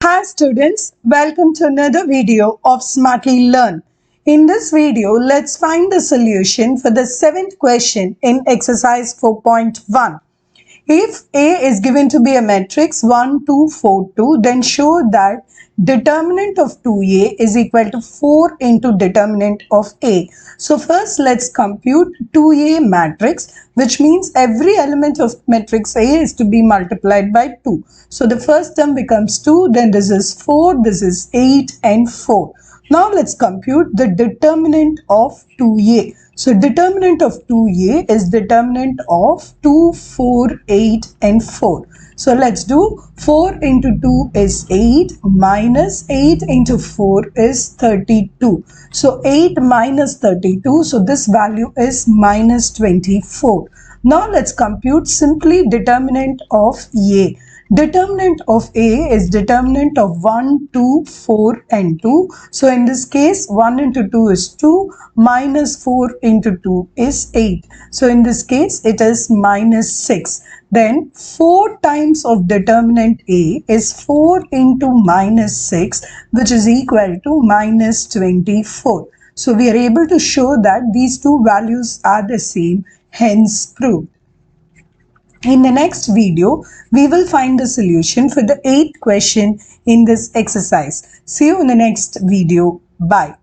Hi students, welcome to another video of Smartly Learn. In this video, let's find the solution for the 7th question in exercise 4.1. If A is given to be a matrix 1, 2, 4, 2, then show that determinant of 2A is equal to 4 into determinant of A. So first let's compute 2A matrix, which means every element of matrix A is to be multiplied by 2. So the first term becomes 2, then this is 4, this is 8 and 4. Now let's compute the determinant of 2A. So determinant of 2A is determinant of 2, 4, 8 and 4. So let's do 4 into 2 is 8 minus 8 into 4 is 32. So 8 minus 32. So this value is minus 24. Now let's compute simply determinant of A. Determinant of A is determinant of 1, 2, 4 and 2. So in this case 1 into 2 is 2 minus 4 into 2 is 8. So in this case it is minus 6. Then 4 times of determinant A is 4 into minus 6, which is equal to minus 24. So we are able to show that these two values are the same, hence proved. In the next video, we will find the solution for the 8th question in this exercise. See you in the next video. Bye.